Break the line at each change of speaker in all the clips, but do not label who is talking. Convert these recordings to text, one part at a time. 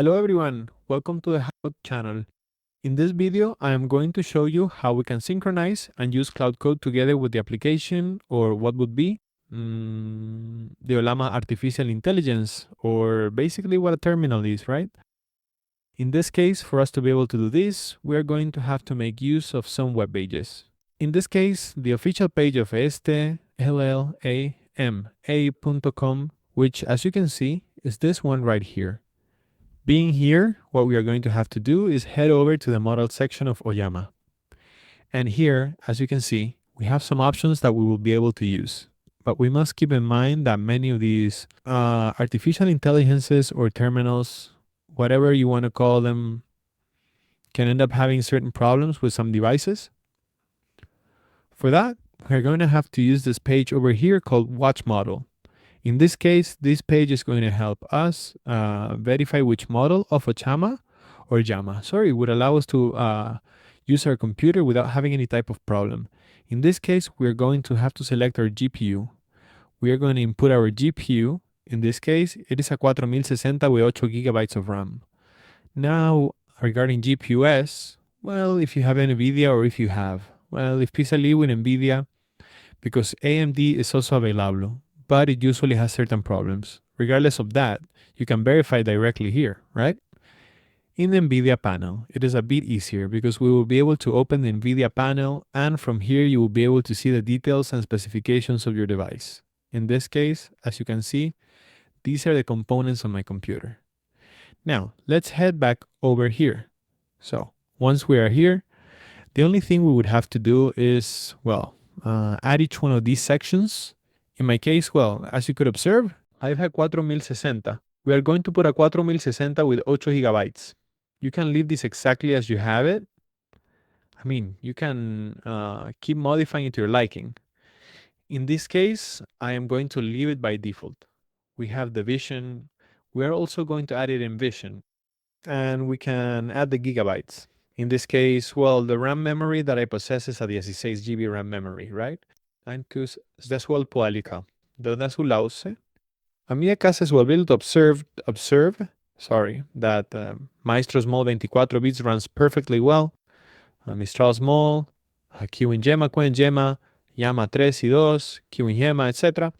Hello everyone, welcome to the Code channel. In this video, I am going to show you how we can synchronize and use Cloud Code together with the application, or what would be the Ollama artificial intelligence, or basically what a terminal is, right? In this case, for us to be able to do this, we are going to have to make use of some web pages. In this case, the official page of llama.com, which as you can see, is this one right here. Being here, what we are going to have to do is head over to the model section of Ollama. And here, as you can see, we have some options that we will be able to use. But we must keep in mind that many of these artificial intelligences or terminals, whatever you want to call them, can end up having certain problems with some devices. For that, we're going to have to use this page over here called Watch Model. In this case, this page is going to help us verify which model of Ollama would allow us to use our computer without having any type of problem. In this case, we're going to have to select our GPU. We are going to input our GPU. In this case, it is a 4060 with 8 gigabytes of RAM. Now, regarding GPUs, well, if you have NVIDIA or if you have, well, especially with NVIDIA, because AMD is also available, but it usually has certain problems. Regardless of that, you can verify directly here, right? In the NVIDIA panel, it is a bit easier because we will be able to open the NVIDIA panel, and from here you will be able to see the details and specifications of your device. In this case, as you can see, these are the components on my computer. Now, let's head back over here. So, once we are here, the only thing we would have to do is, well, add each one of these sections. In my case, well, as you could observe, I have a 4060. We are going to put a 4060 with 8 gigabytes. You can leave this exactly as you have it. I mean, you can keep modifying it to your liking. In this case, I am going to leave it by default. We have the vision. We are also going to add it in vision. And we can add the gigabytes. In this case, well, the RAM memory that I possess is a 16 GB RAM memory, right? Ankus deswell poalika. Dodasu lause. A mí acá se volvió to observe that Maestro Small 24 bits runs perfectly well. Mistral Small, Qin Gemma, Llama 3 y 2, Qin Gemma, etc.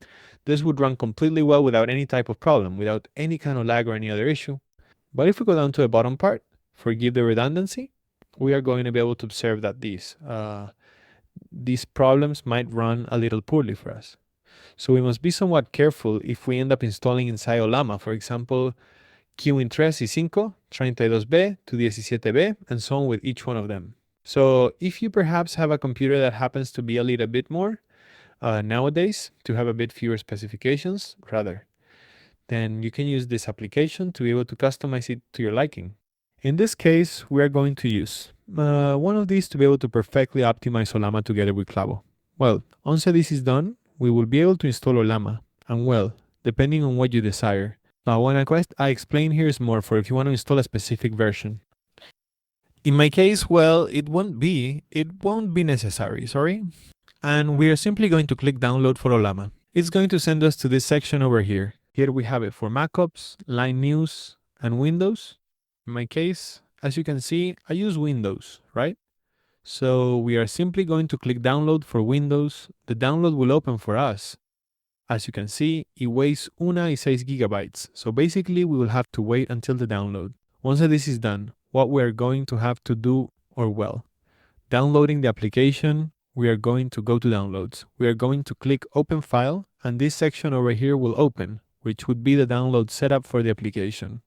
This would run completely well without any type of problem, without any kind of lag or any other issue. But if we go down to the bottom part, forgive the redundancy, we are going to be able to observe that these problems might run a little poorly for us. So we must be somewhat careful if we end up installing inside Ollama, for example, Qin 3 y 5, 32B to 17B, and so on with each one of them. So if you perhaps have a computer that happens to be a little bit more nowadays, to have a bit fewer specifications, then you can use this application to be able to customize it to your liking. In this case, we are going to use one of these to be able to perfectly optimize Ollama together with Clavo. Well, once this is done, we will be able to install Ollama, and well, depending on what you desire. Now, one request I explain here is more for if you want to install a specific version. In my case, well, it won't be necessary, sorry. And we are simply going to click download for Ollama. It's going to send us to this section over here. Here we have it for Mac-Ops, Line News, and Windows. In my case, as you can see, I use Windows, right? So we are simply going to click download for Windows. The download will open for us. As you can see, it weighs 1 y 6 gigabytes. So basically, we will have to wait until the download. Once this is done, what we are going to have to do, or well, downloading the application, we are going to go to downloads. We are going to click open file, and this section over here will open, which would be the download setup for the application.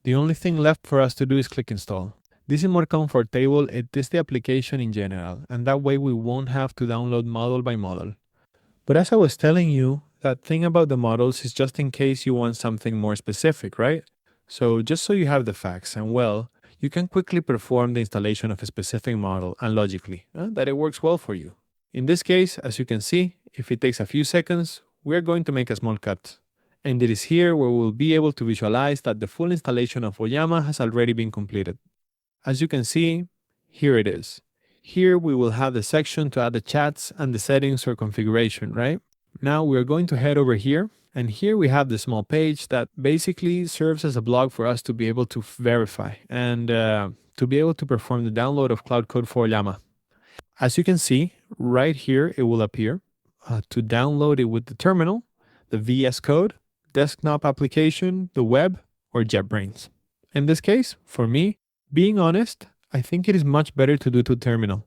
The only thing left for us to do is click install. This is more comfortable, it is the application in general, and that way we won't have to download model by model. But as I was telling you, that thing about the models is just in case you want something more specific, right? So just so you have the facts, and well, you can quickly perform the installation of a specific model and logically, that it works well for you. In this case, as you can see, if it takes a few seconds, we're going to make a small cut. And it is here where we'll be able to visualize that the full installation of Ollama has already been completed. As you can see, here it is. Here we will have the section to add the chats and the settings or configuration, right? Now we're going to head over here, and here we have the small page that basically serves as a blog for us to be able to verify and to be able to perform the download of Cloud Code for Ollama. As you can see, right here it will appear to download it with the terminal, the VS Code, desktop application, the web, or JetBrains. In this case, for me, being honest, I think it is much better to do to terminal.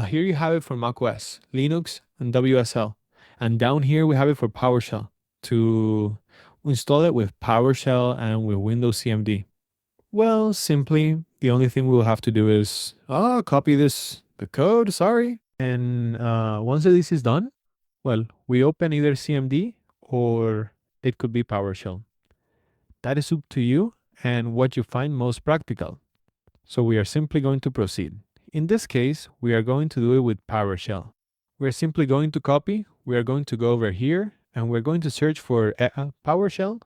Here you have it for macOS, Linux, and WSL. And down here we have it for PowerShell to install it with PowerShell and with Windows CMD. Well, simply, the only thing we will have to do is copy the code, sorry. And once this is done, well, we open either CMD or it could be PowerShell. That is up to you and what you find most practical. So we are simply going to proceed. In this case, we are going to do it with PowerShell. We're simply going to copy, we are going to go over here, and we're going to search for PowerShell.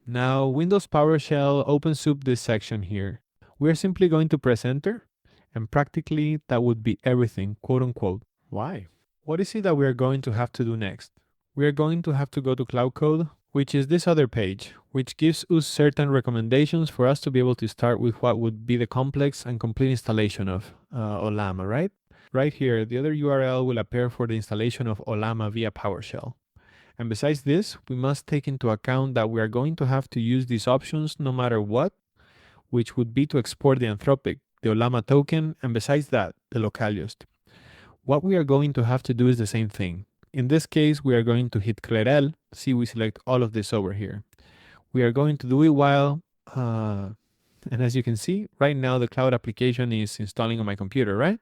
Now, Windows PowerShell opens up this section here. We're simply going to press enter, and practically that would be everything, quote unquote. Why? What is it that we are going to have to do next? We are going to have to go to Cloud Code, which is this other page, which gives us certain recommendations for us to be able to start with what would be the complex and complete installation of Ollama, right? Right here, the other URL will appear for the installation of Ollama via PowerShell. And besides this, we must take into account that we are going to have to use these options no matter what, which would be to export the Anthropic, the Ollama token, and besides that, the localhost. What we are going to have to do is the same thing. In this case, we are going to hit Ctrl. See, we select all of this over here. We are going to do it while, and as you can see, right now the cloud application is installing on my computer, right?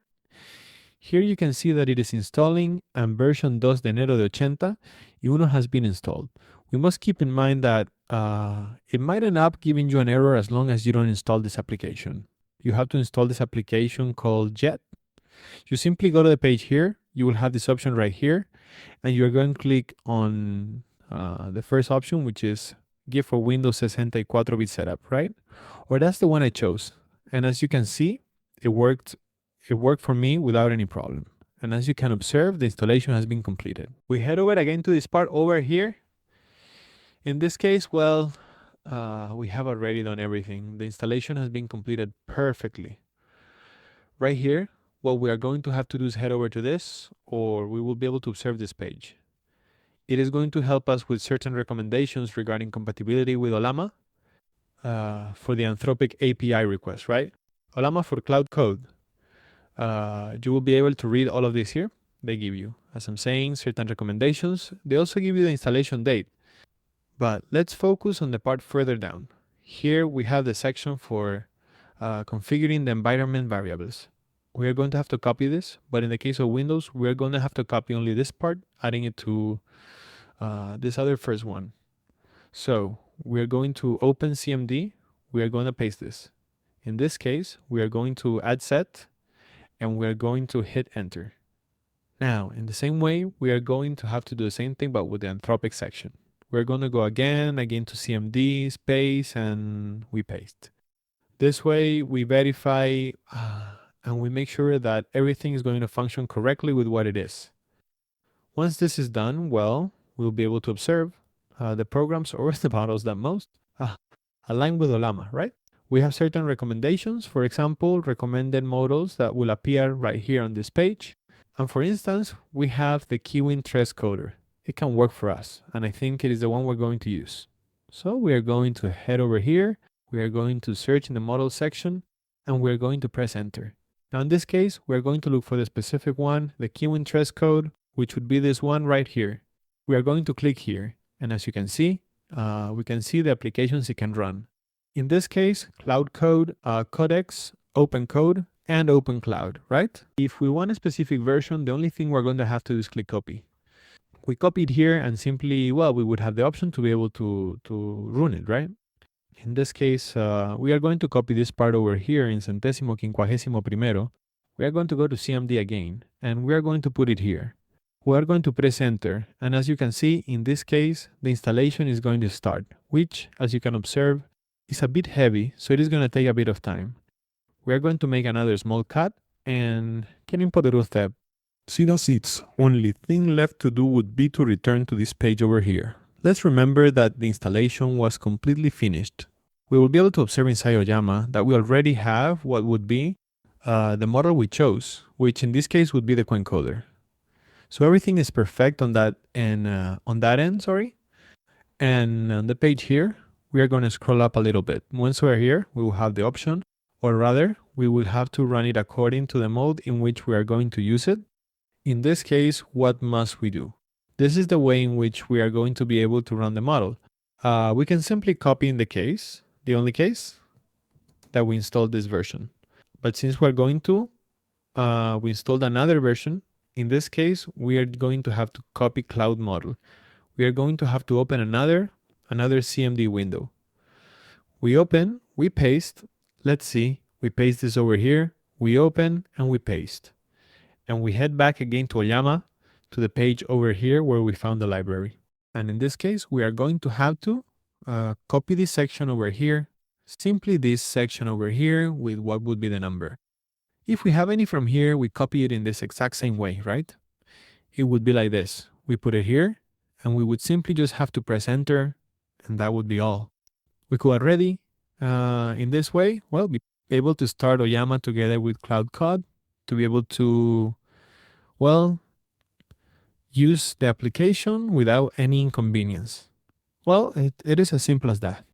Here you can see that it is installing and version 2 de enero de 80 y uno has been installed. We must keep in mind that it might end up giving you an error as long as you don't install this application. You have to install this application called Jet. You simply go to the page here, you will have this option right here, and you're going to click on the first option, which is Give for Windows 64-bit setup, right? Or that's the one I chose. And as you can see, it worked for me without any problem. And as you can observe, the installation has been completed. We head over again to this part over here. In this case, well, we have already done everything. The installation has been completed perfectly. Right here, what we are going to have to do is head over to this, or we will be able to observe this page. It is going to help us with certain recommendations regarding compatibility with Ollama for the Anthropic API request, right? Ollama for Cloud Code. You will be able to read all of this here. They give you, as I'm saying, certain recommendations. They also give you the installation date. But let's focus on the part further down. Here we have the section for configuring the environment variables. We are going to have to copy this, but in the case of Windows, we're going to have to copy only this part, adding it to this other first one. So we're going to open CMD. We are going to paste this. In this case, we are going to add set, and we're going to hit enter. Now, in the same way, we are going to have to do the same thing, but with the Anthropic section. We're going to go again to CMD, space, and we paste. This way, we verify and we make sure that everything is going to function correctly with what it is. Once this is done, well, we'll be able to observe the programs or the models that most align with Ollama, right? We have certain recommendations, for example, recommended models that will appear right here on this page. And for instance, we have the Kiwin Tres Coder. It can work for us, and I think it is the one we're going to use. So we are going to head over here. We are going to search in the model section, and we're going to press enter. Now in this case, we're going to look for the specific one, the Kiwin Tres Code, which would be this one right here. We are going to click here, and as you can see, we can see the applications it can run. In this case, Cloud Code, Codex, Open Code, and Open Cloud, right? If we want a specific version, the only thing we're going to have to do is click copy. We copy it here and simply, well, we would have the option to be able to run it, right? In this case, we are going to copy this part over here in 151º. We are going to go to CMD again, and we are going to put it here. We are going to press enter, and as you can see, in this case, the installation is going to start, which, as you can observe, is a bit heavy, so it is going to take a bit of time. We are going to make another small cut, and ¿quién poder usted? See, that's it. Only thing left to do would be to return to this page over here. Let's remember that the installation was completely finished. We will be able to observe inside Ollama that we already have what would be the model we chose, which in this case would be the quencoder. So everything is perfect on that and on that end, sorry. And on the page here, we are going to scroll up a little bit. Once we're here, we will have the option, or rather, we will have to run it according to the mode in which we are going to use it. In this case, what must we do? This is the way in which we are going to be able to run the model. We can simply copy in the only case, that we installed this version. But since we're going to, we installed another version. In this case, we are going to have to copy Cloud Model. We are going to have to open another CMD window. We open, we paste, let's see, we paste this over here, we open and we paste. And we head back again to Ollama, to the page over here where we found the library. And in this case, we are going to have to copy this section over here, simply this section over here with what would be the number. If we have any from here, we copy it in this exact same way, right? It would be like this. We put it here, and we would simply just have to press enter, and that would be all. We could already, in this way, well, be able to start Ollama together with Claude Code to be able to, well, use the application without any inconvenience. Well, it is as simple as that.